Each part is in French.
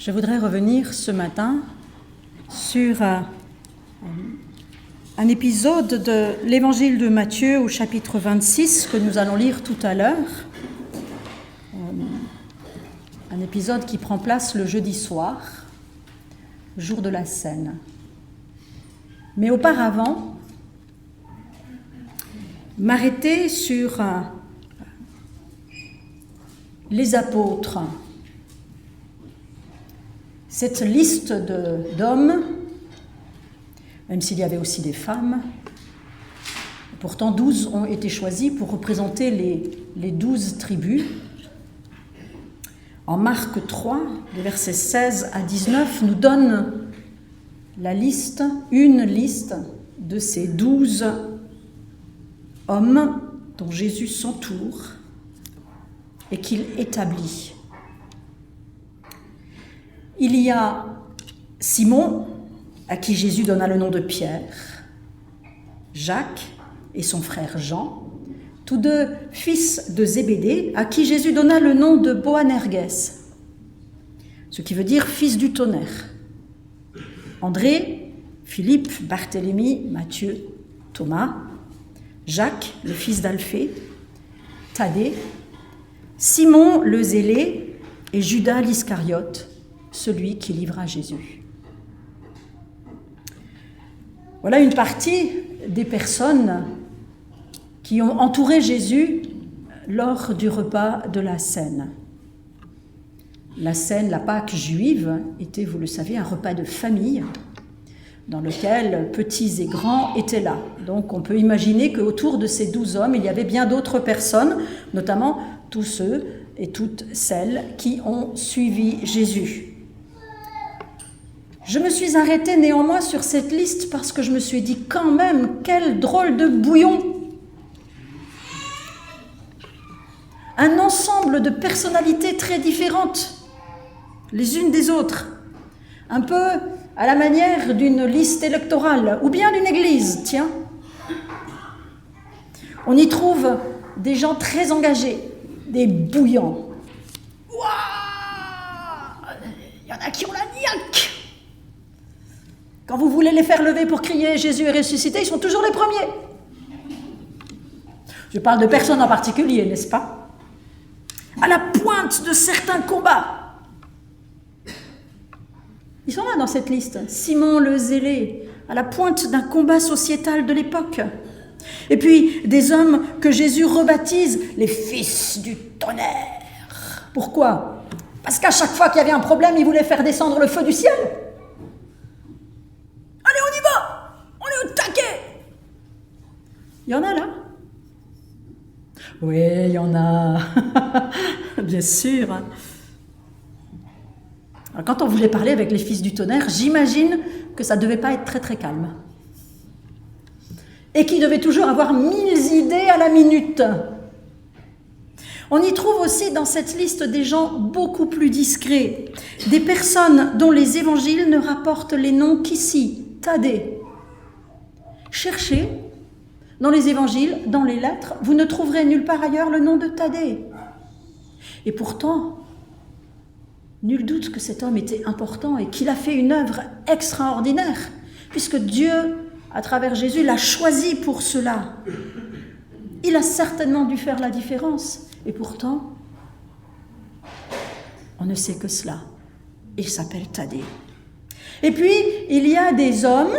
Je voudrais revenir ce matin sur un épisode de l'Évangile de Matthieu au chapitre 26 que nous allons lire tout à l'heure. Un épisode qui prend place le jeudi soir, jour de la Cène. Mais auparavant, m'arrêter sur les apôtres. Cette liste d'hommes, même s'il y avait aussi des femmes, pourtant 12 ont été choisis pour représenter les 12 tribus. En Marc 3, les versets 16 à 19, nous donne une liste de ces 12 hommes dont Jésus s'entoure et qu'il établit. Il y a Simon, à qui Jésus donna le nom de Pierre, Jacques et son frère Jean, tous deux fils de Zébédée, à qui Jésus donna le nom de Boanerges, ce qui veut dire fils du tonnerre. André, Philippe, Barthélemy, Matthieu, Thomas, Jacques, le fils d'Alphée, Thaddée, Simon le Zélé et Judas l'Iscariote, celui qui livra Jésus. Voilà une partie des personnes qui ont entouré Jésus lors du repas de la Cène. La Cène, la Pâque juive, était, vous le savez, un repas de famille dans lequel petits et grands étaient là. Donc on peut imaginer qu'autour de ces 12 hommes, il y avait bien d'autres personnes, notamment tous ceux et toutes celles qui ont suivi Jésus. Je me suis arrêtée néanmoins sur cette liste parce que je me suis dit quand même, quel drôle de bouillon! Un ensemble de personnalités très différentes, les unes des autres, un peu à la manière d'une liste électorale ou bien d'une église, tiens. On y trouve des gens très engagés, des bouillants. Ouah, il y en a qui ont la niaque. Quand vous voulez les faire lever pour crier « Jésus est ressuscité », ils sont toujours les premiers. Je parle de personnes en particulier, n'est-ce pas? À la pointe de certains combats. Ils sont là dans cette liste. Simon le Zélé, à la pointe d'un combat sociétal de l'époque. Et puis des hommes que Jésus rebaptise les fils du tonnerre. Pourquoi? Parce qu'à chaque fois qu'il y avait un problème, il voulait faire descendre le feu du ciel. Allez, on y va! On est au taquet! Il y en a là? Oui, il y en a. Bien sûr. Alors, quand on voulait parler avec les fils du tonnerre, j'imagine que ça ne devait pas être très très calme. Et qu'ils devaient toujours avoir 1000 idées à la minute. On y trouve aussi dans cette liste des gens beaucoup plus discrets, des personnes dont les évangiles ne rapportent les noms qu'ici. Thaddée. Cherchez dans les évangiles, dans les lettres, vous ne trouverez nulle part ailleurs le nom de Thaddée. Et pourtant, nul doute que cet homme était important et qu'il a fait une œuvre extraordinaire, puisque Dieu, à travers Jésus, l'a choisi pour cela. Il a certainement dû faire la différence. Et pourtant, on ne sait que cela. Il s'appelle Thaddée. Et puis, il y a des hommes,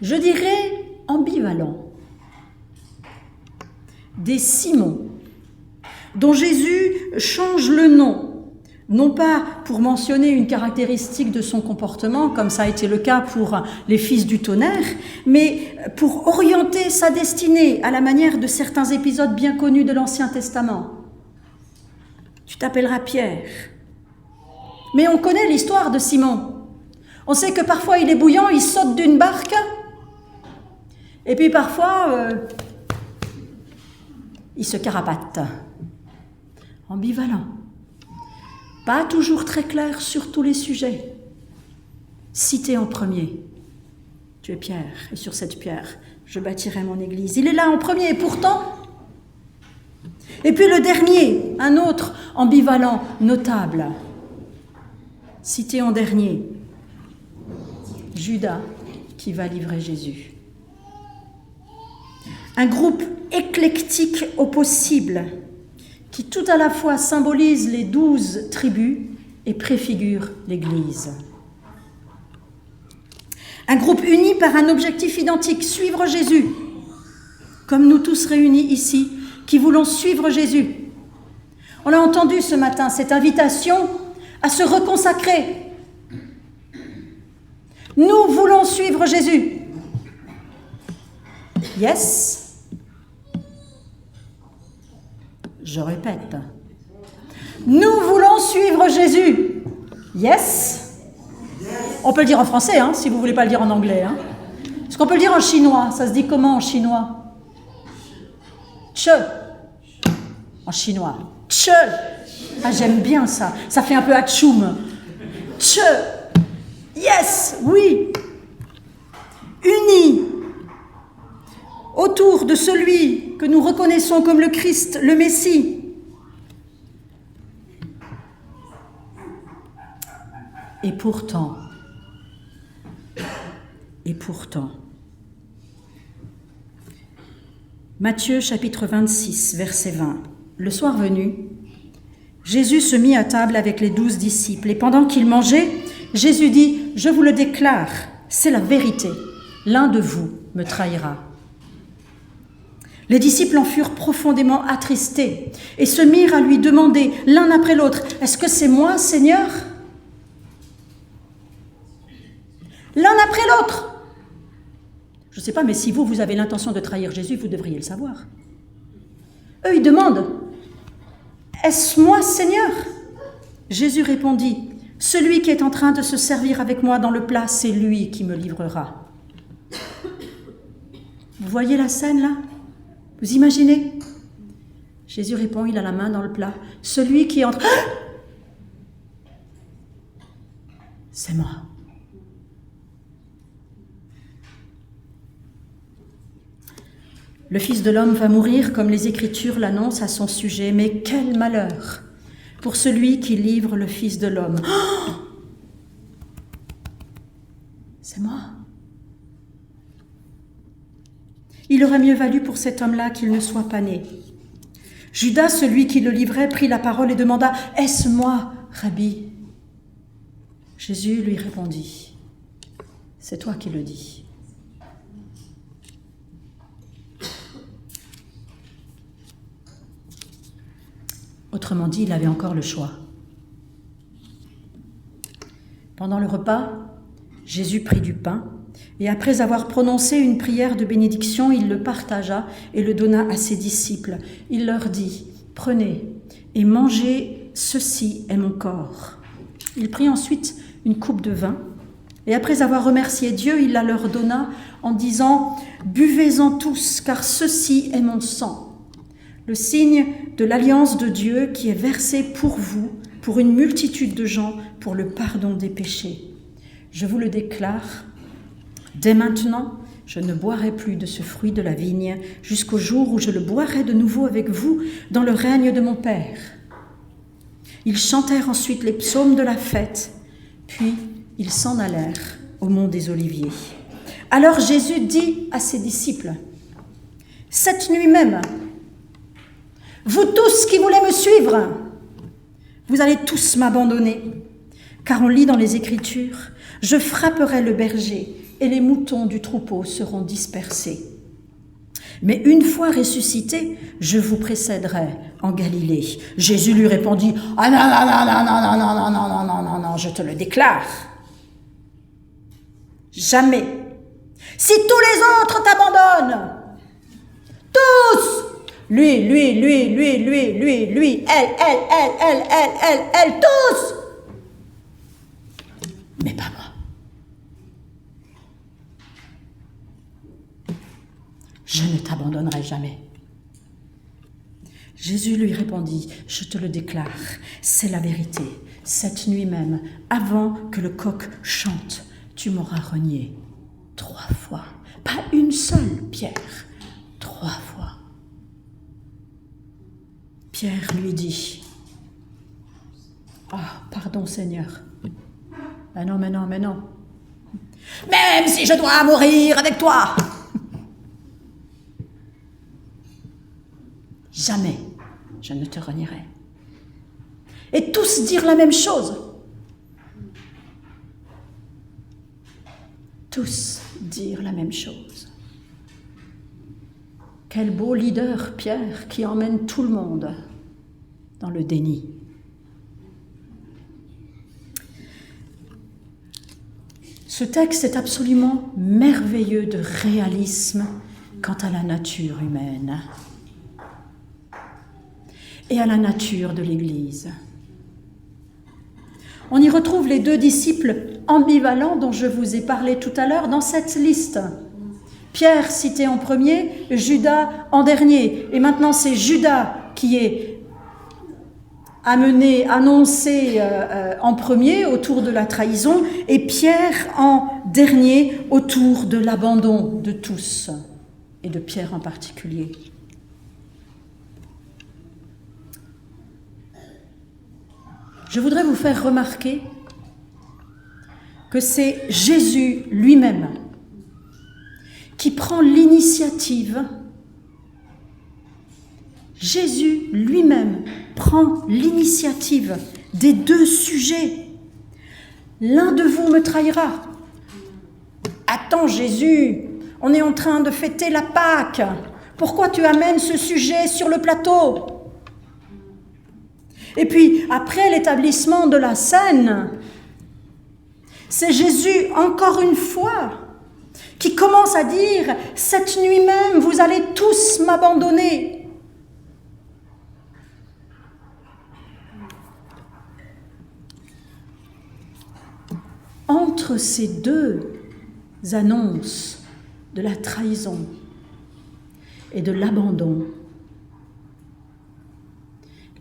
je dirais ambivalents, des Simons, dont Jésus change le nom, non pas pour mentionner une caractéristique de son comportement, comme ça a été le cas pour les fils du tonnerre, mais pour orienter sa destinée à la manière de certains épisodes bien connus de l'Ancien Testament. Tu t'appelleras Pierre. Mais on connaît l'histoire de Simon. On sait que parfois il est bouillant, il saute d'une barque, et puis parfois il se carapate. Ambivalent. Pas toujours très clair sur tous les sujets. Cité en premier. Tu es Pierre, et sur cette pierre, je bâtirai mon église. Il est là en premier, et pourtant... Et puis le dernier, un autre, ambivalent, notable. Cité en dernier, Judas qui va livrer Jésus. Un groupe éclectique au possible qui tout à la fois symbolise les 12 tribus et préfigure l'Église. Un groupe uni par un objectif identique, suivre Jésus, comme nous tous réunis ici, qui voulons suivre Jésus. On a entendu ce matin cette invitation à se reconsacrer. Nous voulons suivre Jésus. Yes. Je répète. Nous voulons suivre Jésus. Yes. On peut le dire en français, hein, si vous ne voulez pas le dire en anglais. Hein. Est-ce qu'on peut le dire en chinois? Ça se dit comment en chinois? Che. En chinois. Che. Ah, j'aime bien ça. Ça fait un peu atchoum. Che. Yes. Oui. Unis autour de celui que nous reconnaissons comme le Christ, le Messie. Et pourtant, Matthieu chapitre 26, verset 20. Le soir venu, Jésus se mit à table avec les 12 disciples et pendant qu'ils mangeaient, Jésus dit « Je vous le déclare, c'est la vérité, l'un de vous me trahira. » Les disciples en furent profondément attristés et se mirent à lui demander l'un après l'autre « Est-ce que c'est moi, Seigneur ?» L'un après l'autre. Je ne sais pas, mais si vous avez l'intention de trahir Jésus, vous devriez le savoir. Eux, ils demandent « Est-ce moi, Seigneur ?» Jésus répondit « Celui qui est en train de se servir avec moi dans le plat, c'est lui qui me livrera. » Vous voyez la scène là? Vous imaginez? Jésus répond, il a la main dans le plat. « Celui qui est en train... » C'est moi. Le Fils de l'homme va mourir comme les Écritures l'annoncent à son sujet, mais quel malheur pour celui qui livre le Fils de l'homme. Oh, c'est moi. Il aurait mieux valu pour cet homme-là qu'il ne soit pas né. Judas, celui qui le livrait, prit la parole et demanda « Est-ce moi, Rabbi ?» Jésus lui répondit « C'est toi qui le dis. » Autrement dit, il avait encore le choix. Pendant le repas, Jésus prit du pain et après avoir prononcé une prière de bénédiction, il le partagea et le donna à ses disciples. Il leur dit « Prenez et mangez, ceci est mon corps. » Il prit ensuite une coupe de vin et après avoir remercié Dieu, il la leur donna en disant « Buvez-en tous, car ceci est mon sang. » Le signe de l'alliance de Dieu qui est versé pour vous, pour une multitude de gens, pour le pardon des péchés. Je vous le déclare, dès maintenant, je ne boirai plus de ce fruit de la vigne jusqu'au jour où je le boirai de nouveau avec vous dans le règne de mon Père. Ils chantèrent ensuite les psaumes de la fête, puis ils s'en allèrent au mont des Oliviers. Alors Jésus dit à ses disciples, « Cette nuit même, vous tous qui voulez me suivre, vous allez tous m'abandonner, car on lit dans les Écritures, « Je frapperai le berger et les moutons du troupeau seront dispersés. Mais une fois ressuscité, je vous précéderai en Galilée. » Jésus lui répondit, « Ah non, non, non, non, non, non, non, non, non, non, non, non, je te le déclare. Jamais. Si tous les autres t'abandonnent, tous, lui, elle, tous. Mais pas moi. Je ne t'abandonnerai jamais. Jésus lui répondit, « Je te le déclare, c'est la vérité. Cette nuit même, avant que le coq chante, tu m'auras renié 3 fois. Pas une seule, Pierre, 3 fois. » Pierre lui dit, Ah, pardon Seigneur. Mais non, mais non, mais non. Même si je dois mourir avec toi. Jamais je ne te renierai. Et tous dire la même chose. Tous dire la même chose. Quel beau leader, Pierre, qui emmène tout le monde dans le déni. Ce texte est absolument merveilleux de réalisme quant à la nature humaine et à la nature de l'Église. On y retrouve les deux disciples ambivalents dont je vous ai parlé tout à l'heure dans cette liste. Pierre cité en premier, Judas en dernier. Et maintenant c'est Judas qui est annoncé en premier autour de la trahison et Pierre en dernier autour de l'abandon de tous et de Pierre en particulier. Je voudrais vous faire remarquer que c'est Jésus lui-même qui prend l'initiative. Jésus lui-même prend l'initiative des deux sujets. L'un de vous me trahira. Attends Jésus, on est en train de fêter la Pâque. Pourquoi tu amènes ce sujet sur le plateau ? Et puis, après l'établissement de la scène, c'est Jésus, encore une fois, qui commence à dire « Cette nuit même, vous allez tous m'abandonner ». Entre ces deux annonces de la trahison et de l'abandon,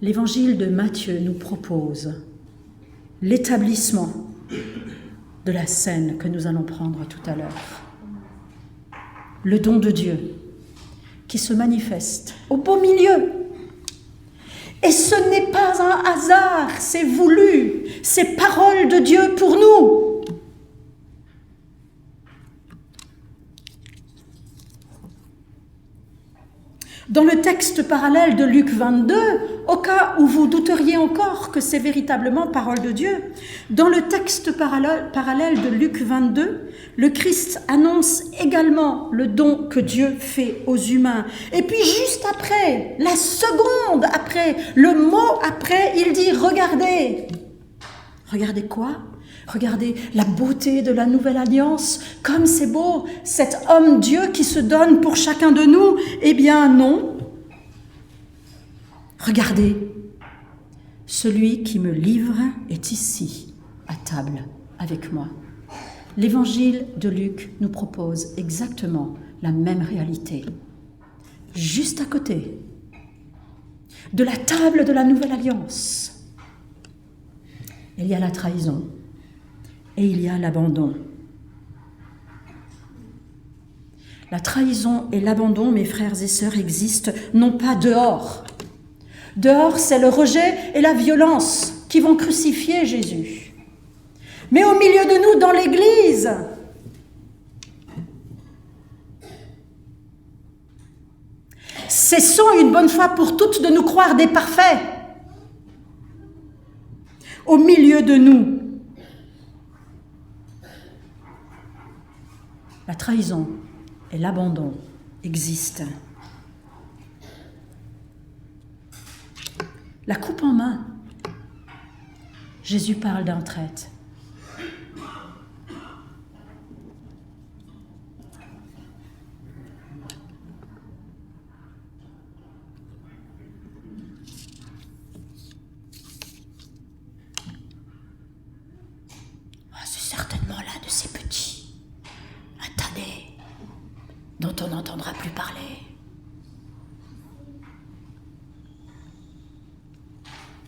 l'Évangile de Matthieu nous propose l'établissement de la scène que nous allons prendre tout à l'heure. Le don de Dieu qui se manifeste au beau milieu. Et ce n'est pas un hasard, c'est voulu, c'est parole de Dieu pour nous. Dans le texte parallèle de Luc 22, au cas où vous douteriez encore que c'est véritablement parole de Dieu, dans le texte parallèle de Luc 22, le Christ annonce également le don que Dieu fait aux humains. Et puis juste après, la seconde après, le mot après, il dit « Regardez ». Regardez quoi ? Regardez la beauté de la nouvelle alliance, comme c'est beau, cet homme Dieu qui se donne pour chacun de nous. Eh bien non. Regardez, celui qui me livre est ici, à table, avec moi. L'évangile de Luc nous propose exactement la même réalité. Juste à côté de la table de la nouvelle alliance, il y a la trahison. Et il y a l'abandon. La trahison et l'abandon, mes frères et sœurs, existent non pas dehors. Dehors, c'est le rejet et la violence qui vont crucifier Jésus. Mais au milieu de nous, dans l'Église, cessons une bonne fois pour toutes de nous croire des parfaits. Au milieu de nous, la trahison et l'abandon existent. La coupe en main, Jésus parle d'un traître. C'est certainement l'un de ces petits dont on n'entendra plus parler.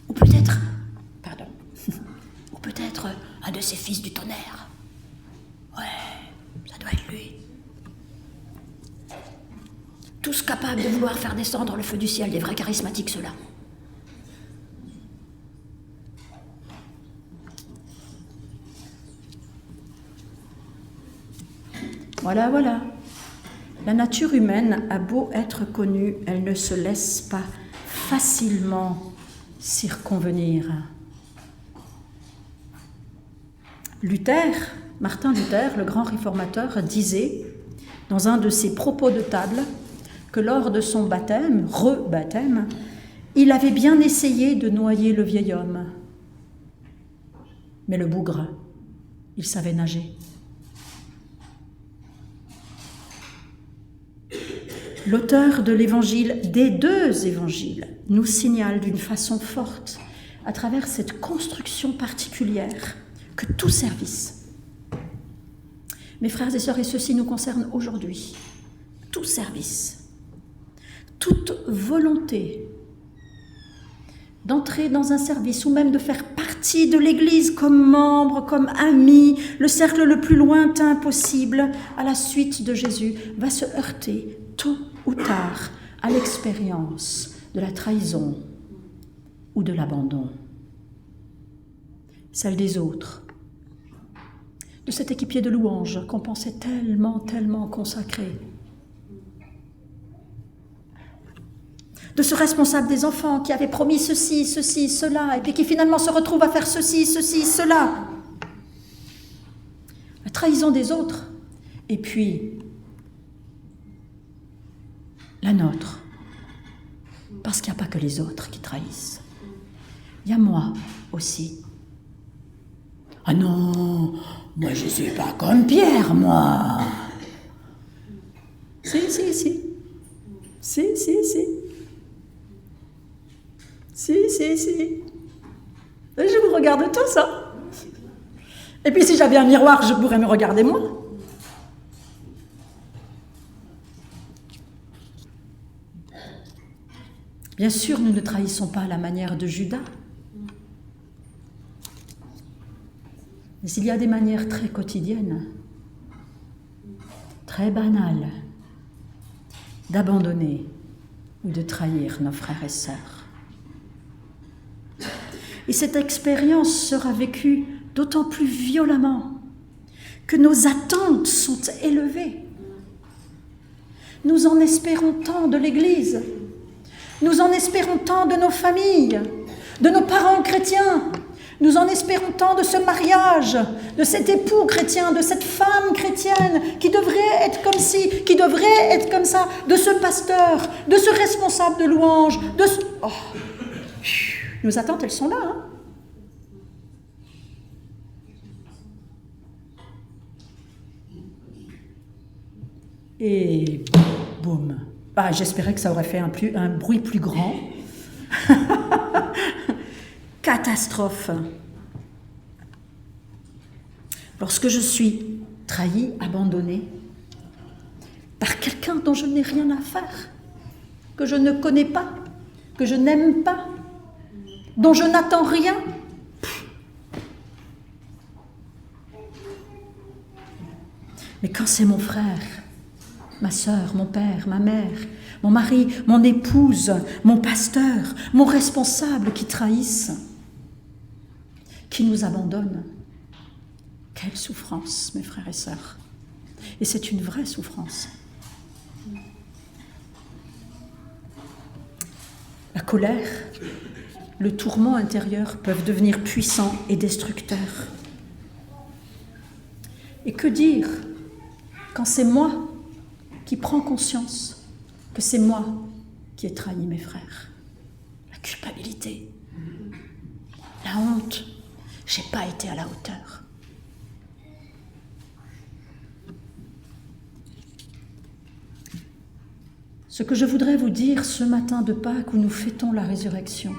Ou peut-être un de ces fils du tonnerre. Ouais, ça doit être lui. Tous capables de vouloir faire descendre le feu du ciel, des vrais charismatiques ceux-là. Voilà, voilà. La nature humaine a beau être connue, elle ne se laisse pas facilement circonvenir. Martin Luther, le grand réformateur, disait dans un de ses propos de table que lors de son baptême, rebaptême, il avait bien essayé de noyer le vieil homme. Mais le bougre, il savait nager. L'auteur de l'évangile, des deux évangiles, nous signale d'une façon forte, à travers cette construction particulière, que tout service, mes frères et sœurs, et ceci nous concerne aujourd'hui, tout service, toute volonté d'entrer dans un service ou même de faire partie de l'Église comme membre, comme ami, le cercle le plus lointain possible à la suite de Jésus, va se heurter tôt ou tard à l'expérience de la trahison ou de l'abandon. Celle des autres, de cet équipier de louanges qu'on pensait tellement, tellement consacré, de ce responsable des enfants qui avait promis ceci, ceci, cela, et puis qui finalement se retrouve à faire ceci, ceci, cela. La trahison des autres, et puis la nôtre. Parce qu'il n'y a pas que les autres qui trahissent. Il y a moi aussi. Ah non, moi je ne suis pas comme Pierre, moi. Si. Et je vous regarde tous, hein. Et puis si j'avais un miroir, je pourrais me regarder moi. Bien sûr, nous ne trahissons pas à la manière de Judas. Mais il y a des manières très quotidiennes, très banales, d'abandonner ou de trahir nos frères et sœurs. Et cette expérience sera vécue d'autant plus violemment que nos attentes sont élevées. Nous en espérons tant de l'Église, nous en espérons tant de nos familles, de nos parents chrétiens, nous en espérons tant de ce mariage, de cet époux chrétien, de cette femme chrétienne qui devrait être comme ci, qui devrait être comme ça, de ce pasteur, de ce responsable de louange, de ce... Oh. Nos attentes, elles sont là, hein. Et boum. J'espérais que ça aurait fait un bruit plus grand. Catastrophe. Lorsque je suis trahi, abandonné par quelqu'un dont je n'ai rien à faire, que je ne connais pas, que je n'aime pas, dont je n'attends rien. Mais quand c'est mon frère, ma sœur, mon père, ma mère, mon mari, mon épouse, mon pasteur, mon responsable qui trahissent, qui nous abandonnent, quelle souffrance, mes frères et sœurs. Et c'est une vraie souffrance. La colère, le tourment intérieur peuvent devenir puissants et destructeurs. Et que dire quand c'est moi qui prends conscience que c'est moi qui ai trahi mes frères? La culpabilité, la honte, j'ai pas été à la hauteur. Ce que je voudrais vous dire ce matin de Pâques où nous fêtons la résurrection,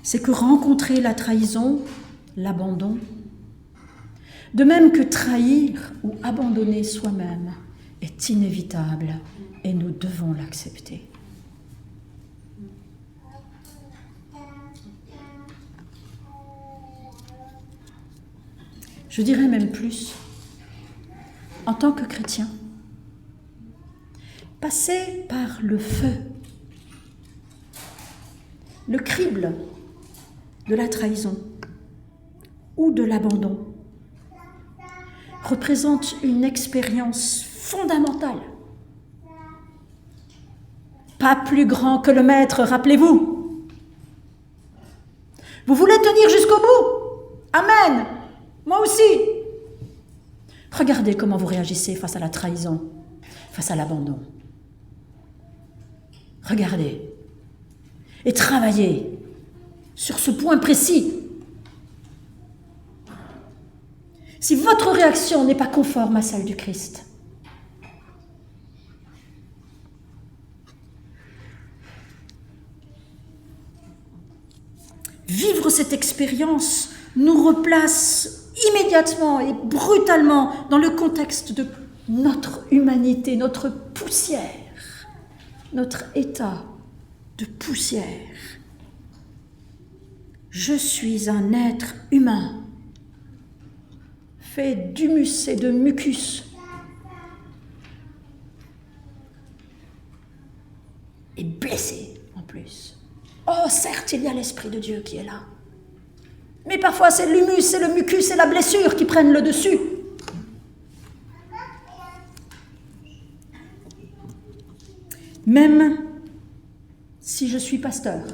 c'est que rencontrer la trahison, l'abandon, de même que trahir ou abandonner soi-même, est inévitable et nous devons l'accepter. Je dirais même plus, en tant que chrétien, passer par le feu, le crible de la trahison ou de l'abandon représente une expérience fondamentale. Pas plus grand que le maître, rappelez-vous. Vous voulez tenir jusqu'au bout? Amen. Moi aussi. Regardez comment vous réagissez face à la trahison, face à l'abandon. Regardez et travaillez sur ce point précis. Si votre réaction n'est pas conforme à celle du Christ, vivre cette expérience nous replace immédiatement et brutalement dans le contexte de notre humanité, notre poussière, notre état de poussière. Je suis un être humain, fait d'humus et de mucus, et blessé en plus. Oh, certes, il y a l'Esprit de Dieu qui est là. Mais parfois, c'est l'humus, c'est le mucus et la blessure qui prennent le dessus. Même si je suis pasteur,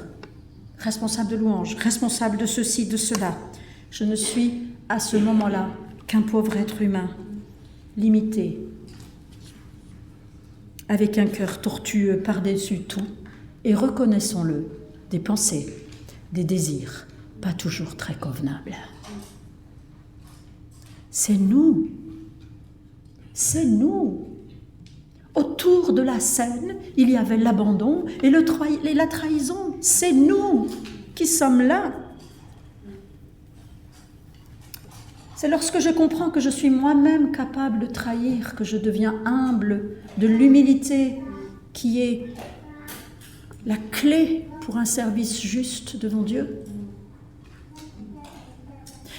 responsable de louange, responsable de ceci, de cela, je ne suis à ce moment-là qu'un pauvre être humain, limité, avec un cœur tortueux par-dessus tout, et reconnaissons-le, des pensées, des désirs, pas toujours très convenables. C'est nous. Autour de la scène, il y avait l'abandon et la trahison. C'est nous qui sommes là. C'est lorsque je comprends que je suis moi-même capable de trahir, que je deviens humble, de l'humilité qui est la clé pour un service juste devant Dieu.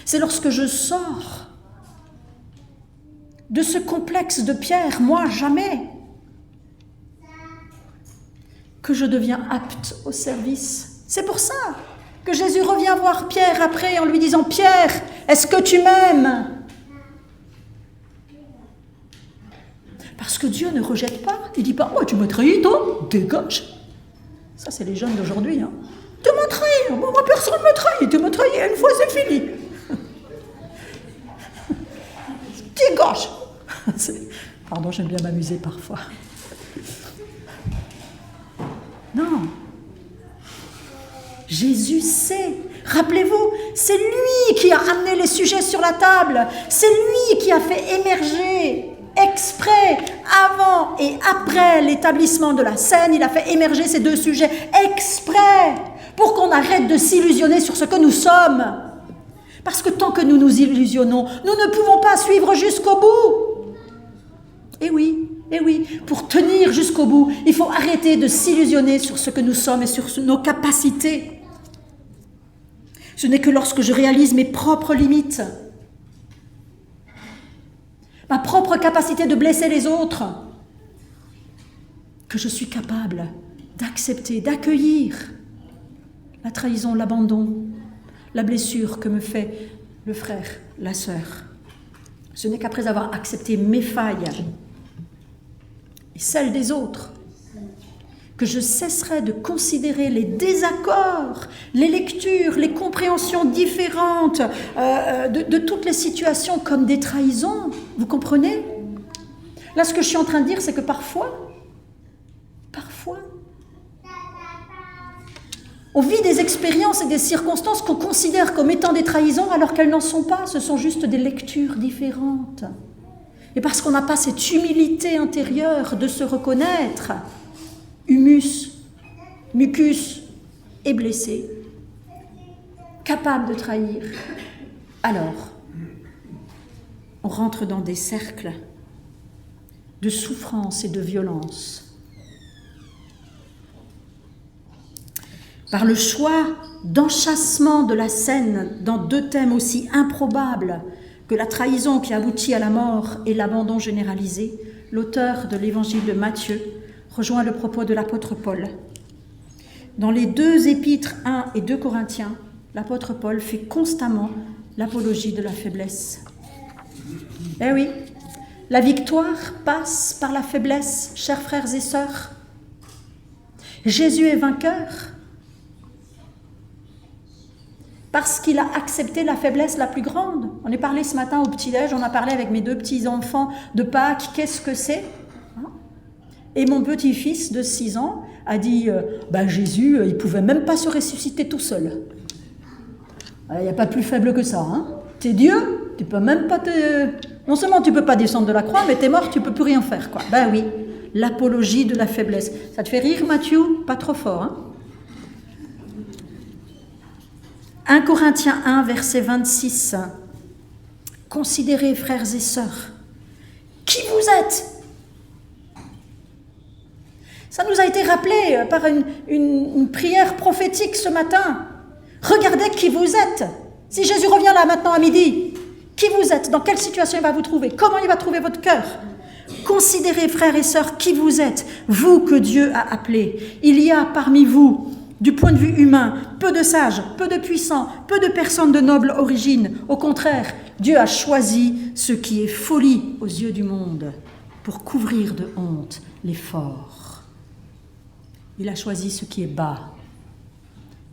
C'est lorsque je sors de ce complexe de Pierre, moi jamais, que je deviens apte au service. C'est pour ça que Jésus revient voir Pierre après en lui disant « Pierre, est-ce que tu m'aimes ?» Parce que Dieu ne rejette pas. Il ne dit pas « Oh, tu m'as trahi, toi, dégage !» Ça, c'est les jeunes d'aujourd'hui. Hein. « Tu m'as trahi, moi personne ne me trahit, tu m'as trahi, une fois c'est fini. » Dégage. Pardon, j'aime bien m'amuser parfois. Non. Jésus sait. Rappelez-vous, c'est lui qui a amené les sujets sur la table. C'est lui qui a fait émerger exprès, avant et après l'établissement de la scène, il a fait émerger ces deux sujets exprès pour qu'on arrête de s'illusionner sur ce que nous sommes. Parce que tant que nous nous illusionnons, nous ne pouvons pas suivre jusqu'au bout. Et oui, pour tenir jusqu'au bout, il faut arrêter de s'illusionner sur ce que nous sommes et sur nos capacités. Ce n'est que lorsque je réalise mes propres limites, ma propre capacité de blesser les autres, que je suis capable d'accepter, d'accueillir la trahison, l'abandon, la blessure que me fait le frère, la sœur. Ce n'est qu'après avoir accepté mes failles et celles des autres que je cesserai de considérer les désaccords, les lectures, les compréhensions différentes de toutes les situations comme des trahisons. Vous comprenez? Là, ce que je suis en train de dire, c'est que parfois, on vit des expériences et des circonstances qu'on considère comme étant des trahisons alors qu'elles n'en sont pas, ce sont juste des lectures différentes. Et parce qu'on n'a pas cette humilité intérieure de se reconnaître, humus, mucus et blessé, capable de trahir, alors on rentre dans des cercles de souffrance et de violence. Par le choix d'enchâssement de la scène dans deux thèmes aussi improbables que la trahison qui aboutit à la mort et l'abandon généralisé, l'auteur de l'évangile de Matthieu rejoint le propos de l'apôtre Paul. Dans les deux épîtres 1 et 2 Corinthiens, l'apôtre Paul fait constamment l'apologie de la faiblesse. Eh oui, la victoire passe par la faiblesse, chers frères et sœurs. Jésus est vainqueur parce qu'il a accepté la faiblesse la plus grande. On est parlé ce matin au petit-déj, on a parlé avec mes 2 petits-enfants de Pâques, qu'est-ce que c'est ? Et mon petit-fils de 6 ans a dit Jésus, il ne pouvait même pas se ressusciter tout seul. Il n'y a pas plus faible que ça. Hein. T'es Dieu, tu peux même pas te... Non seulement tu ne peux pas descendre de la croix, mais t'es mort, tu ne peux plus rien faire. Quoi. Ben oui, l'apologie de la faiblesse. Ça te fait rire, Matthieu ? Pas trop fort. Hein. 1 Corinthiens 1, verset 26. Considérez, frères et sœurs, qui vous êtes ? Ça nous a été rappelé par une prière prophétique ce matin. Regardez qui vous êtes. Si Jésus revient là maintenant à midi, qui vous êtes ? Dans quelle situation il va vous trouver ? Comment il va trouver votre cœur ? Considérez, frères et sœurs, qui vous êtes, vous que Dieu a appelés. Il y a parmi vous, du point de vue humain, peu de sages, peu de puissants, peu de personnes de noble origine. Au contraire, Dieu a choisi ce qui est folie aux yeux du monde pour couvrir de honte les forts. Il a choisi ce qui est bas,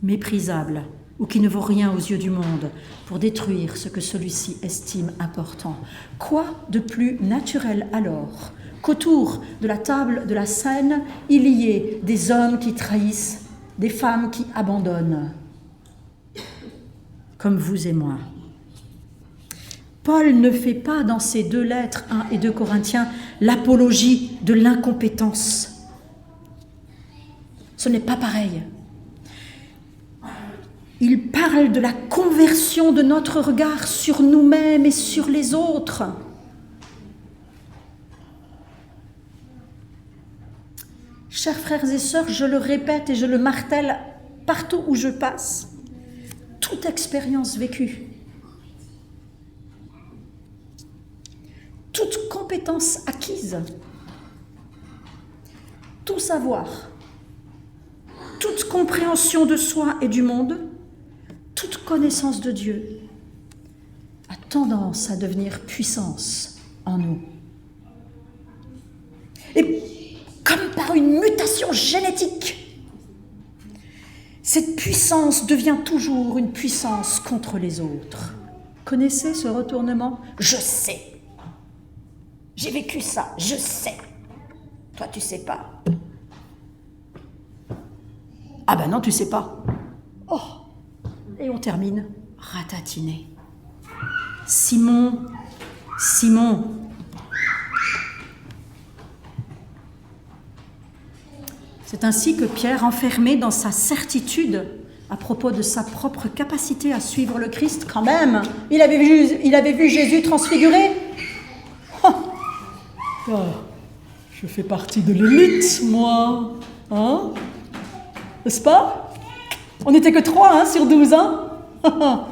méprisable, ou qui ne vaut rien aux yeux du monde, pour détruire ce que celui-ci estime important. Quoi de plus naturel alors qu'autour de la table de la scène, il y ait des hommes qui trahissent, des femmes qui abandonnent, comme vous et moi. Paul ne fait pas dans ses 2 lettres, 1 et 2 Corinthiens, l'apologie de l'incompétence. Ce n'est pas pareil. Il parle de la conversion de notre regard sur nous-mêmes et sur les autres. Chers frères et sœurs, je le répète et je le martèle partout où je passe, toute expérience vécue, toute compétence acquise, tout savoir, toute compréhension de soi et du monde, toute connaissance de Dieu a tendance à devenir puissance en nous. Et comme par une mutation génétique, cette puissance devient toujours une puissance contre les autres. Connaissez ce retournement ? Je sais. J'ai vécu ça, je sais. Toi, tu sais pas. Ah ben non, tu sais pas. Oh. Et on termine ratatiné. Simon. C'est ainsi que Pierre, enfermé dans sa certitude à propos de sa propre capacité à suivre le Christ, quand même, il avait vu Jésus transfiguré. Oh, je fais partie de l'élite, moi. Hein ? N'est-ce pas ? On n'était que 3 sur 12. Hein ?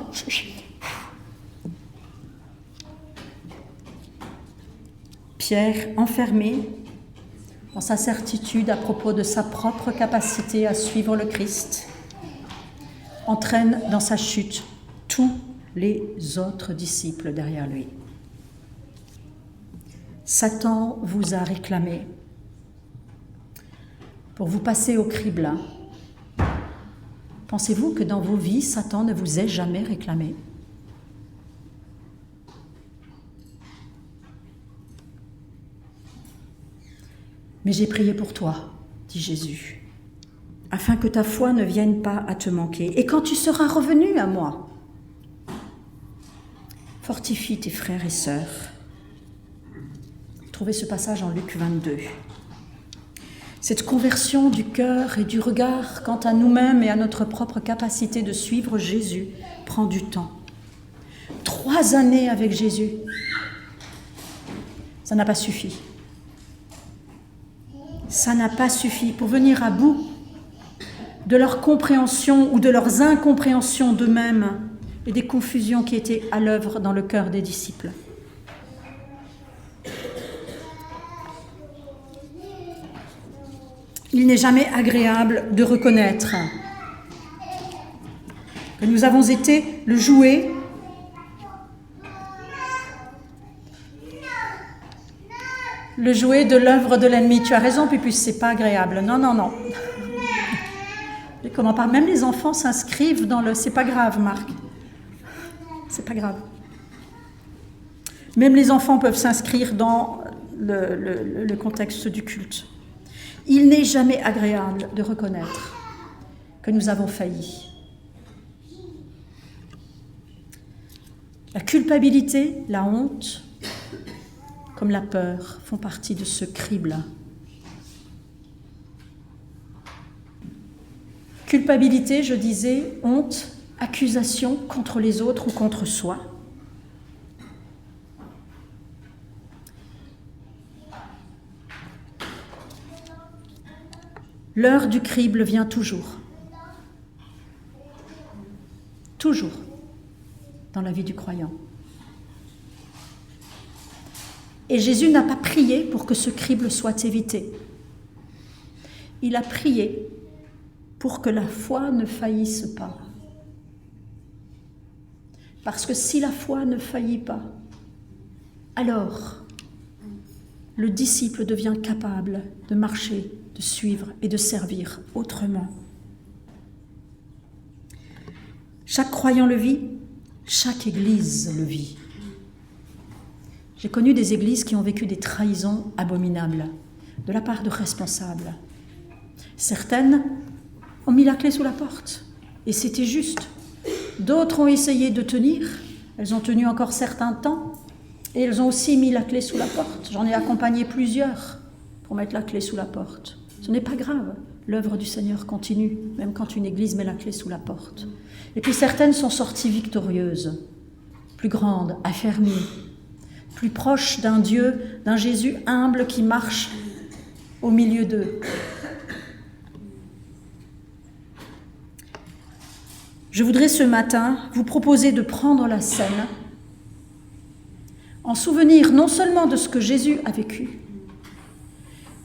Pierre, enfermé dans sa certitude à propos de sa propre capacité à suivre le Christ, entraîne dans sa chute tous les autres disciples derrière lui. Satan vous a réclamé pour vous passer au crible. Pensez-vous que dans vos vies, Satan ne vous ait jamais réclamé ? Mais j'ai prié pour toi, dit Jésus, afin que ta foi ne vienne pas à te manquer. Et quand tu seras revenu à moi, fortifie tes frères et sœurs. Trouvez ce passage en Luc 22. Cette conversion du cœur et du regard quant à nous-mêmes et à notre propre capacité de suivre Jésus prend du temps. 3 années avec Jésus, ça n'a pas suffi. Ça n'a pas suffi pour venir à bout de leur compréhension ou de leurs incompréhensions d'eux-mêmes et des confusions qui étaient à l'œuvre dans le cœur des disciples. Il n'est jamais agréable de reconnaître que nous avons été le jouet le jouet de l'œuvre de l'ennemi. Tu as raison, Pupus, c'est pas agréable. Non, non, non. Comment pas, même les enfants s'inscrivent dans le... C'est pas grave, Marc. C'est pas grave. Même les enfants peuvent s'inscrire dans le contexte du culte. Il n'est jamais agréable de reconnaître que nous avons failli. La culpabilité, la honte, comme la peur, font partie de ce crible. Culpabilité, je disais, honte, accusation contre les autres ou contre soi. L'heure du crible vient toujours. Toujours dans la vie du croyant. Et Jésus n'a pas prié pour que ce crible soit évité. Il a prié pour que la foi ne faillisse pas. Parce que si la foi ne faillit pas, alors le disciple devient capable de marcher, de suivre et de servir autrement. Chaque croyant le vit, chaque église le vit. J'ai connu des églises qui ont vécu des trahisons abominables de la part de responsables. Certaines ont mis la clé sous la porte et c'était juste. D'autres ont essayé de tenir, elles ont tenu encore certains temps et elles ont aussi mis la clé sous la porte. J'en ai accompagné plusieurs pour mettre la clé sous la porte. Ce n'est pas grave, l'œuvre du Seigneur continue, même quand une église met la clé sous la porte. Et puis certaines sont sorties victorieuses, plus grandes, affermies, plus proches d'un Dieu, d'un Jésus humble qui marche au milieu d'eux. Je voudrais ce matin vous proposer de prendre la scène en souvenir non seulement de ce que Jésus a vécu,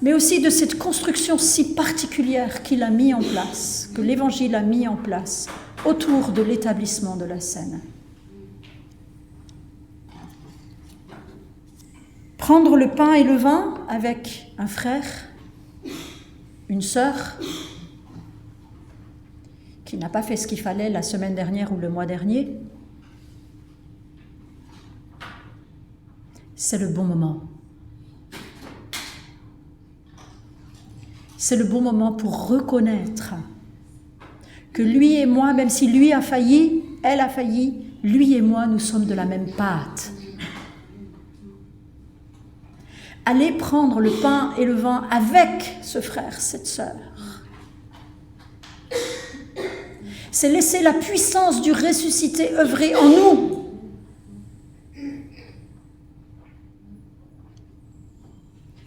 mais aussi de cette construction si particulière qu'il a mis en place, que l'Évangile a mis en place autour de l'établissement de la scène. Prendre le pain et le vin avec un frère, une sœur, qui n'a pas fait ce qu'il fallait la semaine dernière ou le mois dernier, c'est le bon moment. C'est le bon moment pour reconnaître que lui et moi, même si lui a failli, elle a failli, lui et moi, nous sommes de la même pâte. Allez prendre le pain et le vin avec ce frère, cette sœur. C'est laisser la puissance du ressuscité œuvrer en nous.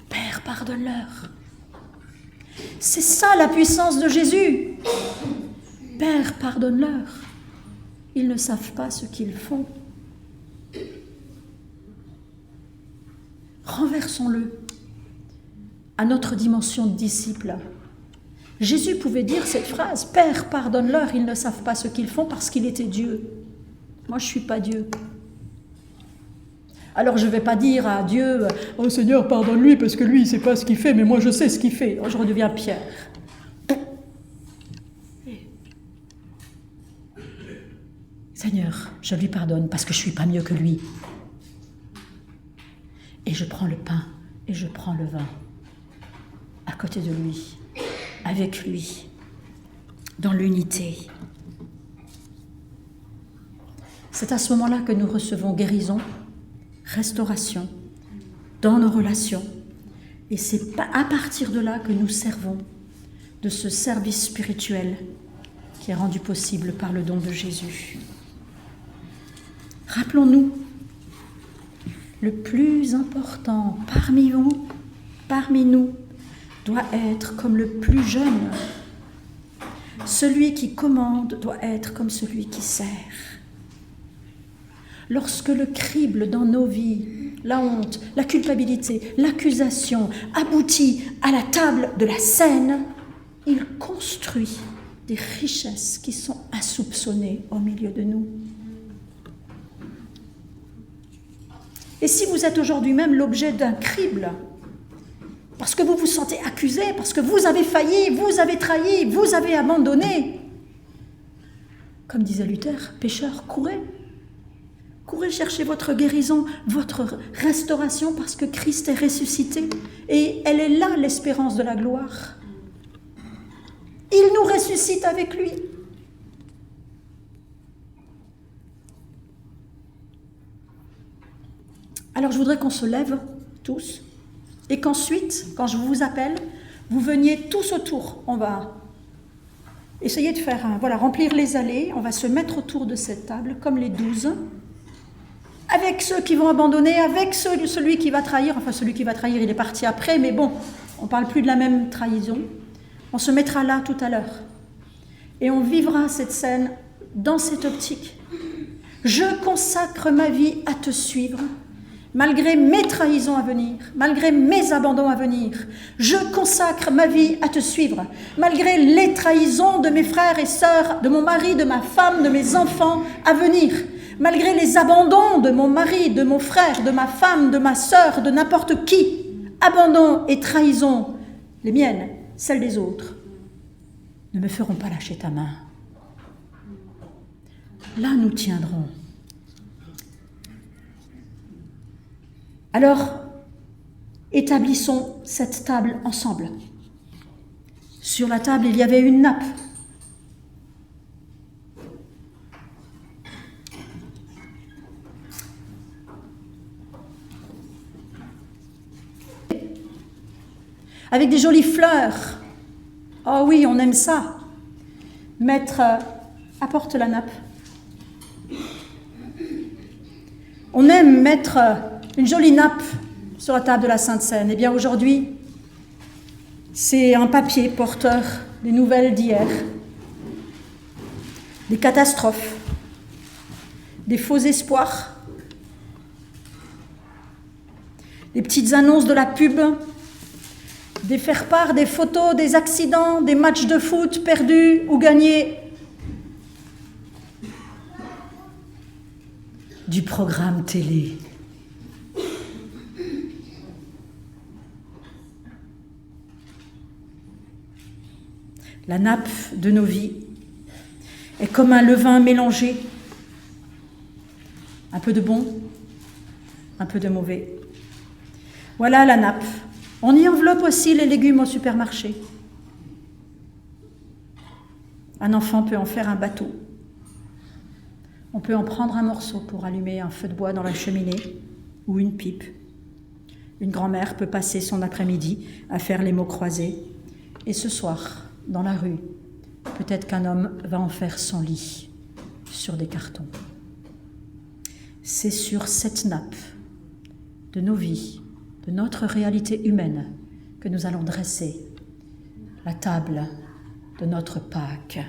Père, pardonne-leur. C'est ça la puissance de Jésus. Père, pardonne-leur. Ils ne savent pas ce qu'ils font. Renversons-le à notre dimension de disciple. Jésus pouvait dire cette phrase, « Père, pardonne-leur, ils ne savent pas ce qu'ils font parce qu'il était Dieu. Moi, je ne suis pas Dieu. » Alors, je ne vais pas dire à Dieu, « Oh Seigneur, pardonne-lui parce que lui, il ne sait pas ce qu'il fait, mais moi, je sais ce qu'il fait. » Je redeviens Pierre. Seigneur, je lui pardonne parce que je ne suis pas mieux que lui. Et je prends le pain et je prends le vin à côté de lui, avec lui, dans l'unité. C'est à ce moment-là que nous recevons guérison, restauration dans nos relations. Et c'est à partir de là que nous servons de ce service spirituel qui est rendu possible par le don de Jésus. Rappelons-nous, le plus important parmi nous, doit être comme le plus jeune. Celui qui commande doit être comme celui qui sert. Lorsque le crible dans nos vies, la honte, la culpabilité, l'accusation aboutit à la table de la scène, il construit des richesses qui sont insoupçonnées au milieu de nous. Et si vous êtes aujourd'hui même l'objet d'un crible, que vous vous sentez accusé, parce que vous avez failli, vous avez trahi, vous avez abandonné. Comme disait Luther, pécheurs, courez. Courez chercher votre guérison, votre restauration, parce que Christ est ressuscité. Et elle est là, l'espérance de la gloire. Il nous ressuscite avec lui. Alors je voudrais qu'on se lève tous et qu'ensuite, quand je vous appelle, vous veniez tous autour. On va essayer de faire, remplir les allées. On va se mettre autour de cette table, comme les 12, avec ceux qui vont abandonner, avec celui qui va trahir. Enfin, celui qui va trahir, il est parti après, mais bon, on ne parle plus de la même trahison. On se mettra là tout à l'heure. Et on vivra cette scène dans cette optique. Je consacre ma vie à te suivre. Malgré mes trahisons à venir, malgré mes abandons à venir, je consacre ma vie à te suivre. Malgré les trahisons de mes frères et sœurs, de mon mari, de ma femme, de mes enfants à venir, malgré les abandons de mon mari, de mon frère, de ma femme, de ma sœur, de n'importe qui, abandons et trahisons, les miennes, celles des autres, ne me feront pas lâcher ta main. Là, nous tiendrons. Alors, établissons cette table ensemble. Sur la table, il y avait une nappe. Avec des jolies fleurs. Oh oui, on aime ça. Maître, apporte la nappe. On aime mettre une jolie nappe sur la table de la Sainte Seine. Eh bien, aujourd'hui, c'est un papier porteur des nouvelles d'hier, des catastrophes, des faux espoirs, des petites annonces de la pub, des faire-part, des photos, des accidents, des matchs de foot perdus ou gagnés, du programme télé. La nappe de nos vies est comme un levain mélangé, un peu de bon, un peu de mauvais. Voilà la nappe. On y enveloppe aussi les légumes au supermarché. Un enfant peut en faire un bateau. On peut en prendre un morceau pour allumer un feu de bois dans la cheminée ou une pipe. Une grand-mère peut passer son après-midi à faire les mots croisés. Et ce soir, dans la rue, peut-être qu'un homme va en faire son lit sur des cartons. C'est sur cette nappe de nos vies, de notre réalité humaine, que nous allons dresser la table de notre Pâques.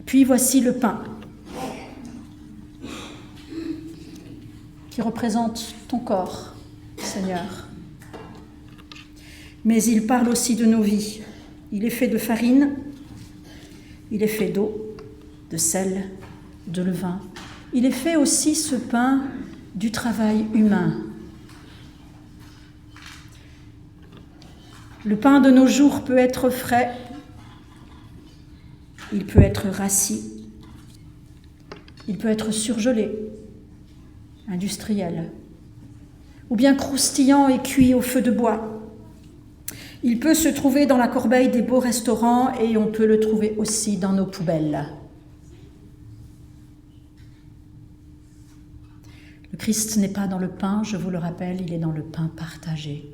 Puis voici le pain qui représente ton corps, Seigneur. Mais il parle aussi de nos vies. Il est fait de farine, il est fait d'eau, de sel, de levain. Il est fait aussi, ce pain, du travail humain. Le pain de nos jours peut être frais, il peut être rassis, il peut être surgelé, industriel, ou bien croustillant et cuit au feu de bois. Il peut se trouver dans la corbeille des beaux restaurants et on peut le trouver aussi dans nos poubelles. Le Christ n'est pas dans le pain, je vous le rappelle, il est dans le pain partagé.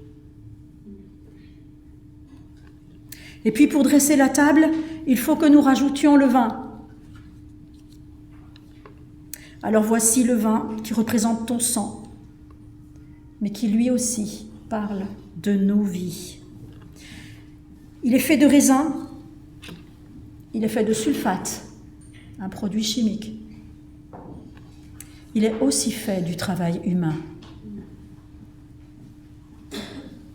Et puis pour dresser la table, il faut que nous rajoutions le vin. Alors voici le vin qui représente ton sang, mais qui lui aussi parle de nos vies. Il est fait de raisin, il est fait de sulfate, un produit chimique. Il est aussi fait du travail humain.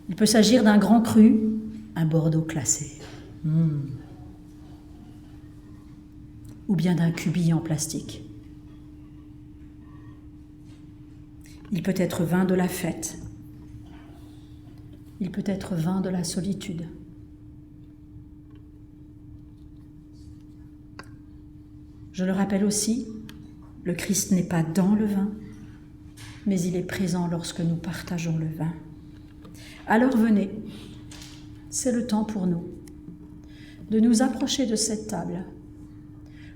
Il peut s'agir d'un grand cru, un Bordeaux classé, ou bien d'un cubi en plastique. Il peut être vin de la fête, Il peut être vin de la solitude. Je le rappelle aussi, le Christ n'est pas dans le vin, mais il est présent lorsque nous partageons le vin. Alors venez, c'est le temps pour nous de nous approcher de cette table.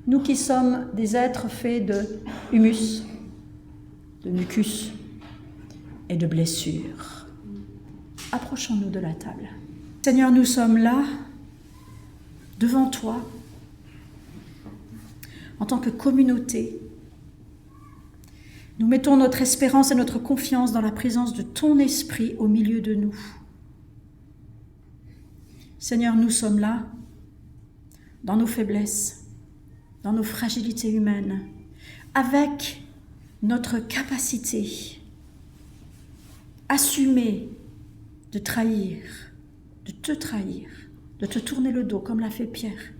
Nous qui sommes des êtres faits de humus, de mucus et de blessures. Approchons-nous de la table. Seigneur, nous sommes là, devant toi, en tant que communauté. Nous mettons notre espérance et notre confiance dans la présence de ton esprit au milieu de nous. Seigneur, nous sommes là, dans nos faiblesses, dans nos fragilités humaines, avec notre capacité assumée de trahir, de te tourner le dos comme l'a fait Pierre,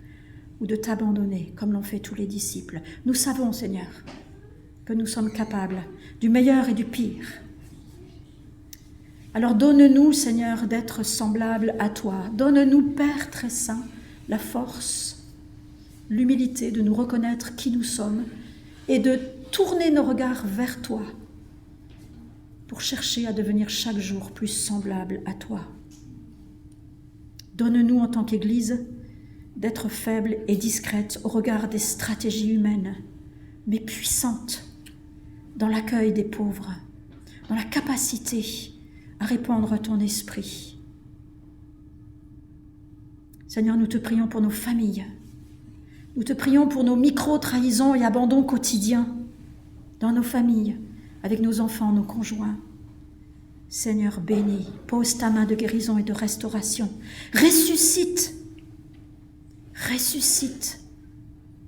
ou de t'abandonner comme l'ont fait tous les disciples. Nous savons, Seigneur, que nous sommes capables du meilleur et du pire. Alors donne-nous, Seigneur, d'être semblables à toi. Donne-nous, Père très saint, la force, l'humilité de nous reconnaître qui nous sommes et de tourner nos regards vers toi pour chercher à devenir chaque jour plus semblables à toi. Donne-nous en tant qu'Église d'être faibles et discrètes au regard des stratégies humaines, mais puissantes dans l'accueil des pauvres, dans la capacité à répandre ton esprit. Seigneur, nous te prions pour nos familles. Nous te prions pour nos micro-trahisons et abandons quotidiens dans nos familles, avec nos enfants, nos conjoints. Seigneur, bénis, pose ta main de guérison et de restauration. Ressuscite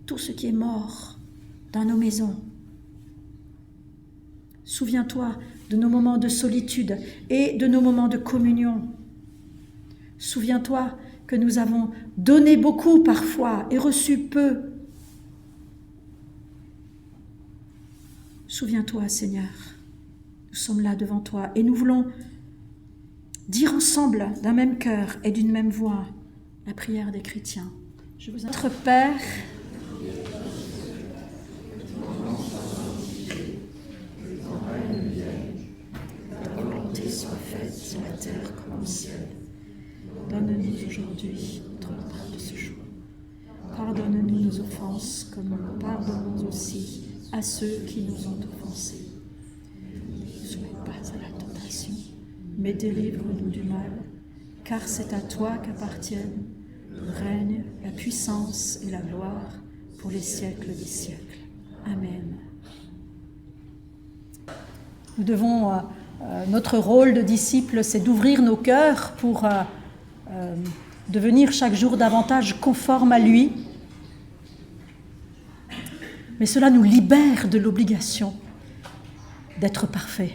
tout ce qui est mort dans nos maisons. Souviens-toi de nos moments de solitude et de nos moments de communion. Souviens-toi que nous avons donné beaucoup parfois et reçu peu. Souviens-toi, Seigneur, nous sommes là devant toi et nous voulons dire ensemble d'un même cœur et d'une même voix la prière des chrétiens. Je vous invite, notre Père, ta volonté soit faite sur la terre comme au ciel. Donne-nous aujourd'hui notre pain de ce jour. Pardonne-nous nos offenses comme nous pardonnons aussi à ceux qui nous ont offensés. Ne soumets pas à la tentation, mais délivre-nous du mal, car c'est à toi qu'appartiennent le règne, la puissance et la gloire pour les siècles des siècles. Amen. Nous devons, notre rôle de disciples, c'est d'ouvrir nos cœurs pour devenir chaque jour davantage conformes à lui. Mais cela nous libère de l'obligation d'être parfaits.